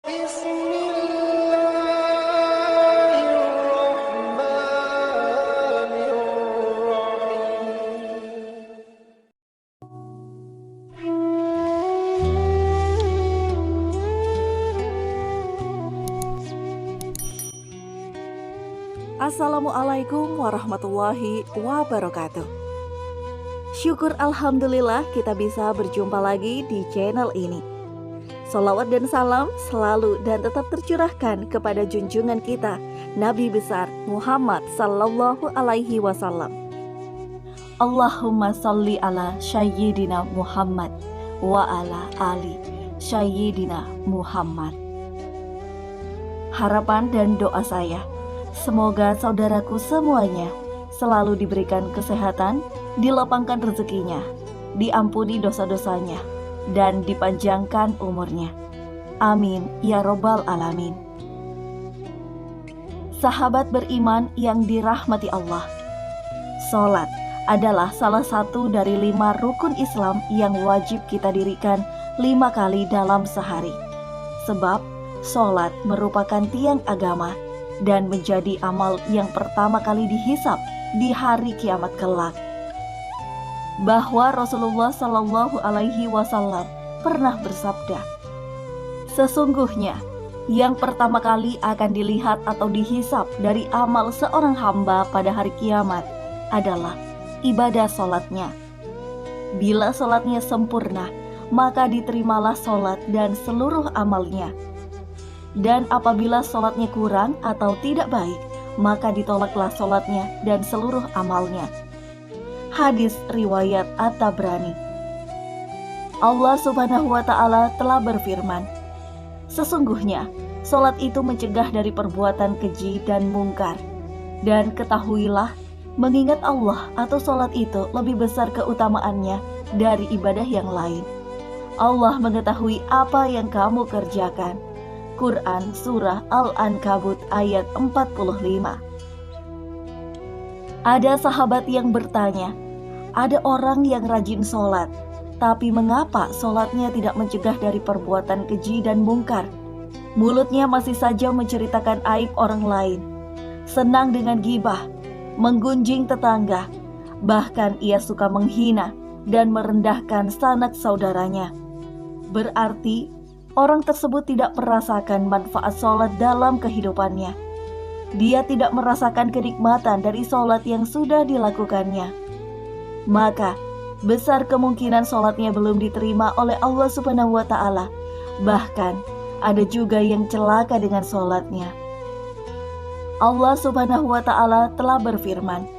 Bismillahirrahmanirrahim. Assalamualaikum warahmatullahi wabarakatuh. Syukur alhamdulillah kita bisa berjumpa lagi di channel ini. Salawat dan salam selalu dan tetap tercurahkan kepada junjungan kita Nabi besar Muhammad sallallahu alaihi wasallam. Allahumma salli ala sayyidina Muhammad wa ala ali sayyidina Muhammad. Harapan dan doa saya, semoga saudaraku semuanya selalu diberikan kesehatan, dilapangkan rezekinya, diampuni dosa-dosanya, dan dipanjangkan umurnya. Amin ya robbal alamin. Sahabat beriman yang dirahmati Allah, sholat adalah salah satu dari 5 rukun Islam yang wajib kita dirikan 5 kali dalam sehari. Sebab sholat merupakan tiang agama dan menjadi amal yang pertama kali dihisab di hari kiamat kelak. Bahwa Rasulullah Shallallahu Alaihi Wasallam pernah bersabda, sesungguhnya yang pertama kali akan dilihat atau dihisab dari amal seorang hamba pada hari kiamat adalah ibadah sholatnya. Bila sholatnya sempurna, maka diterimalah sholat dan seluruh amalnya. Dan apabila sholatnya kurang atau tidak baik, maka ditolaklah sholatnya dan seluruh amalnya. Hadis riwayat At-Tabrani. Allah Subhanahu wa Ta'ala telah berfirman, sesungguhnya sholat itu mencegah dari perbuatan keji dan mungkar. Dan ketahuilah, mengingat Allah atau sholat itu lebih besar keutamaannya dari ibadah yang lain. Allah mengetahui apa yang kamu kerjakan. Quran Surah Al-Ankabut ayat 45. Ada sahabat yang bertanya, ada orang yang rajin sholat, tapi mengapa sholatnya tidak mencegah dari perbuatan keji dan mungkar? Mulutnya masih saja menceritakan aib orang lain, senang dengan gibah, menggunjing tetangga, bahkan ia suka menghina dan merendahkan sanak saudaranya. Berarti orang tersebut tidak merasakan manfaat sholat dalam kehidupannya. Dia tidak merasakan kenikmatan dari sholat yang sudah dilakukannya. Maka, besar kemungkinan sholatnya belum diterima oleh Allah Subhanahu wa Ta'ala. Bahkan, ada juga yang celaka dengan sholatnya. Allah Subhanahu wa Ta'ala telah berfirman,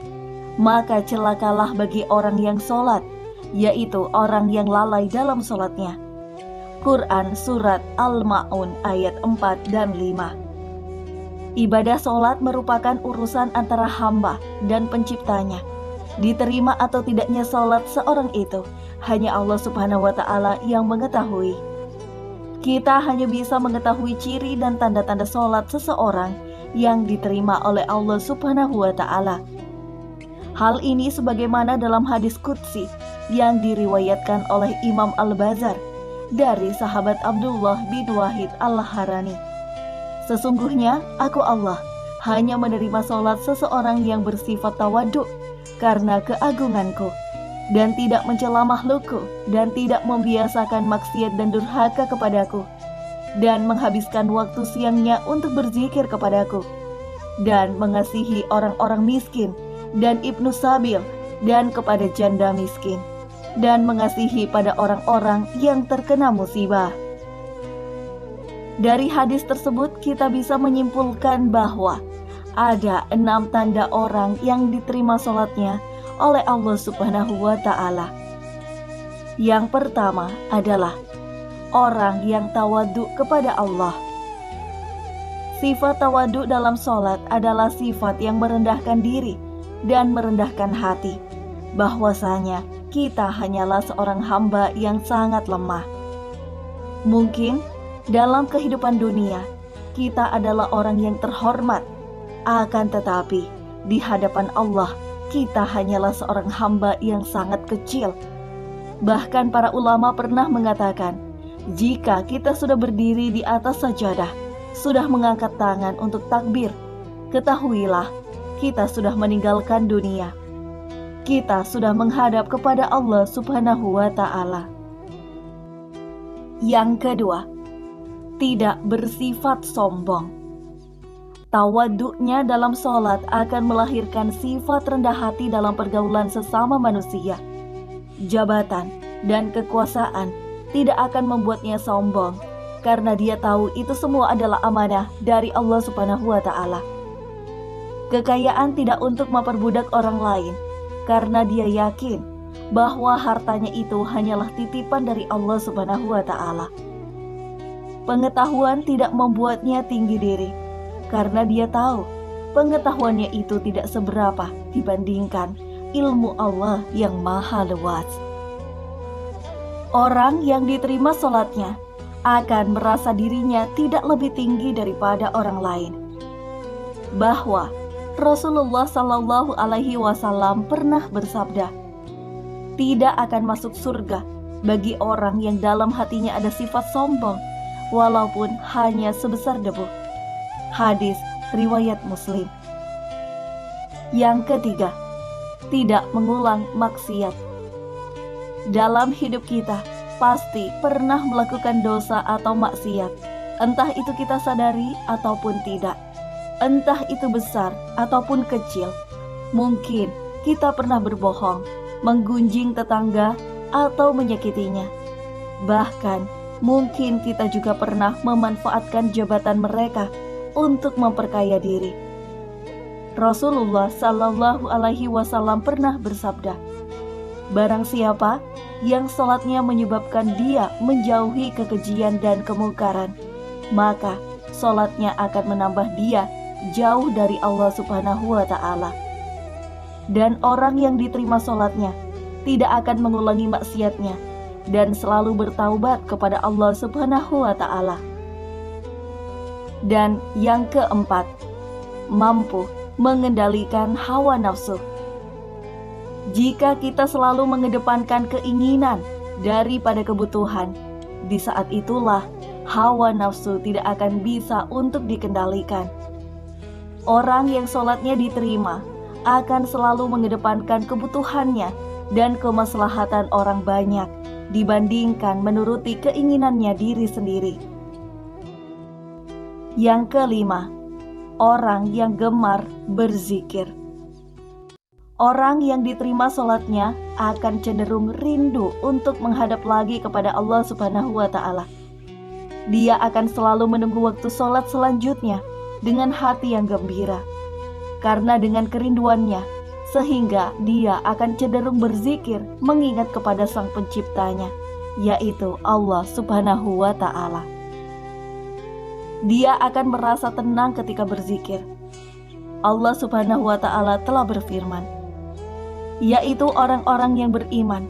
maka celakalah bagi orang yang sholat, yaitu orang yang lalai dalam sholatnya. Quran Surat Al-Ma'un ayat 4 dan 5. Ibadah sholat merupakan urusan antara hamba dan penciptanya. Diterima atau tidaknya sholat seorang itu hanya Allah Subhanahu wa Ta'ala yang mengetahui. Kita hanya bisa mengetahui ciri dan tanda-tanda sholat seseorang yang diterima oleh Allah Subhanahu wa Ta'ala. Hal ini sebagaimana dalam hadis qudsi yang diriwayatkan oleh Imam Al-Bazar dari sahabat Abdullah bin Wahid Al-Harani. Sesungguhnya aku Allah hanya menerima sholat seseorang yang bersifat tawaduk karena keagunganku, dan tidak mencela makhlukku, dan tidak membiasakan maksiat dan durhaka kepadaku, dan menghabiskan waktu siangnya untuk berzikir kepadaku, dan mengasihi orang-orang miskin dan ibnu sabil, dan kepada janda miskin, dan mengasihi pada orang-orang yang terkena musibah. Dari hadis tersebut kita bisa menyimpulkan bahwa ada 6 tanda orang yang diterima sholatnya oleh Allah Subhanahu wa Ta'ala. Yang pertama adalah orang yang tawaduk kepada Allah. Sifat tawaduk dalam sholat adalah sifat yang merendahkan diri dan merendahkan hati, bahwasanya kita hanyalah seorang hamba yang sangat lemah. Mungkin dalam kehidupan dunia kita adalah orang yang terhormat, akan tetapi di hadapan Allah kita hanyalah seorang hamba yang sangat kecil. Bahkan para ulama pernah mengatakan, Jika kita sudah berdiri di atas sajadah, sudah mengangkat tangan untuk takbir, ketahuilah kita sudah meninggalkan dunia. Kita sudah menghadap kepada Allah Subhanahu wa Ta'ala. Yang kedua, tidak bersifat sombong. Tawaduknya dalam sholat akan melahirkan sifat rendah hati dalam pergaulan sesama manusia. Jabatan dan kekuasaan tidak akan membuatnya sombong, karena dia tahu itu semua adalah amanah dari Allah Subhanahu wa Ta'ala. Kekayaan tidak untuk memperbudak orang lain, karena dia yakin bahwa hartanya itu hanyalah titipan dari Allah Subhanahu wa Ta'ala. Pengetahuan tidak membuatnya tinggi diri, karena dia tahu pengetahuannya itu tidak seberapa dibandingkan ilmu Allah yang maha luas. Orang yang diterima sholatnya akan merasa dirinya tidak lebih tinggi daripada orang lain. Bahwa Rasulullah Shallallahu Alaihi Wasallam pernah bersabda, tidak akan masuk surga bagi orang yang dalam hatinya ada sifat sombong, walaupun hanya sebesar debu. Hadis riwayat Muslim. Yang ketiga, tidak mengulang maksiat. Dalam hidup kita pasti pernah melakukan dosa atau maksiat, entah itu kita sadari ataupun tidak, entah itu besar ataupun kecil. Mungkin kita pernah berbohong, menggunjing tetangga, atau menyakitinya. Bahkan mungkin kita juga pernah memanfaatkan jabatan mereka untuk memperkaya diri. Rasulullah Shallallahu Alaihi Wasallam pernah bersabda, barang siapa yang sholatnya menyebabkan dia menjauhi kekejian dan kemungkaran, maka sholatnya akan menambah dia jauh dari Allah Subhanahu wa Ta'ala. Dan orang yang diterima sholatnya tidak akan mengulangi maksiatnya dan selalu bertaubat kepada Allah Subhanahu wa Ta'ala. Dan yang keempat, mampu mengendalikan hawa nafsu. Jika kita selalu mengedepankan keinginan daripada kebutuhan, di saat itulah hawa nafsu tidak akan bisa untuk dikendalikan. Orang yang sholatnya diterima akan selalu mengedepankan kebutuhannya dan kemaslahatan orang banyak dibandingkan menuruti keinginannya diri sendiri. Yang kelima, orang yang gemar berzikir. Orang yang diterima sholatnya akan cenderung rindu untuk menghadap lagi kepada Allah Subhanahu wa Ta'ala. Dia akan selalu menunggu waktu sholat selanjutnya dengan hati yang gembira, karena dengan kerinduannya sehingga dia akan cenderung berzikir mengingat kepada Sang Penciptanya, yaitu Allah Subhanahu wa Ta'ala. Dia akan merasa tenang ketika berzikir. Allah Subhanahu wa Ta'ala telah berfirman, yaitu orang-orang yang beriman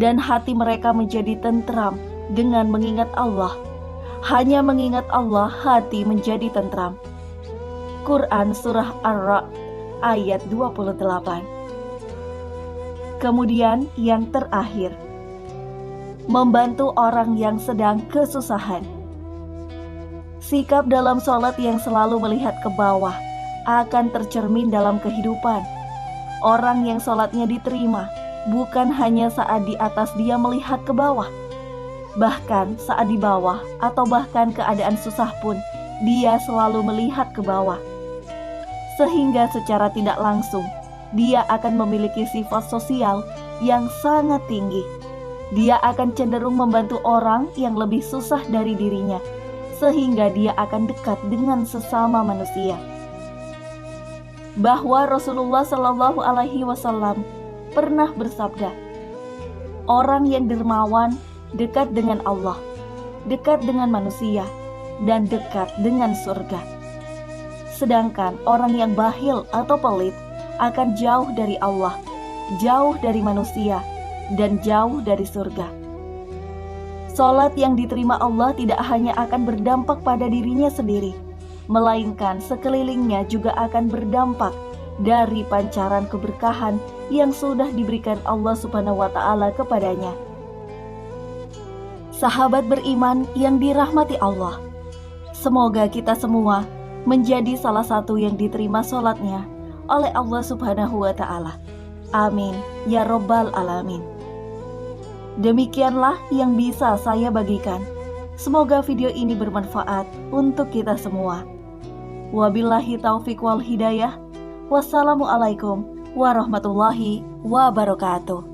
dan hati mereka menjadi tentram dengan mengingat Allah. Hanya mengingat Allah hati menjadi tentram. Quran Surah Ar-Ra'd ayat 28. Kemudian yang terakhir, membantu orang yang sedang kesusahan. Sikap dalam sholat yang selalu melihat ke bawah akan tercermin dalam kehidupan. Orang yang sholatnya diterima bukan hanya saat di atas dia melihat ke bawah, bahkan saat di bawah atau bahkan keadaan susah pun dia selalu melihat ke bawah. Sehingga secara tidak langsung dia akan memiliki sifat sosial yang sangat tinggi. Dia akan cenderung membantu orang yang lebih susah dari dirinya, sehingga dia akan dekat dengan sesama manusia. Bahwa Rasulullah Shallallahu Alaihi Wasallam pernah bersabda, orang yang dermawan dekat dengan Allah, dekat dengan manusia, dan dekat dengan surga. Sedangkan orang yang bakhil atau pelit akan jauh dari Allah, jauh dari manusia, dan jauh dari surga. Salat yang diterima Allah tidak hanya akan berdampak pada dirinya sendiri, melainkan sekelilingnya juga akan berdampak dari pancaran keberkahan yang sudah diberikan Allah Subhanahu wa Ta'ala kepadanya. Sahabat beriman yang dirahmati Allah, semoga kita semua menjadi salah satu yang diterima sholatnya oleh Allah Subhanahu wa Ta'ala. Amin ya Rabbal Alamin. Demikianlah yang bisa saya bagikan. Semoga video ini bermanfaat untuk kita semua. Wabillahi taufiq wal hidayah. Wassalamualaikum warahmatullahi wabarakatuh.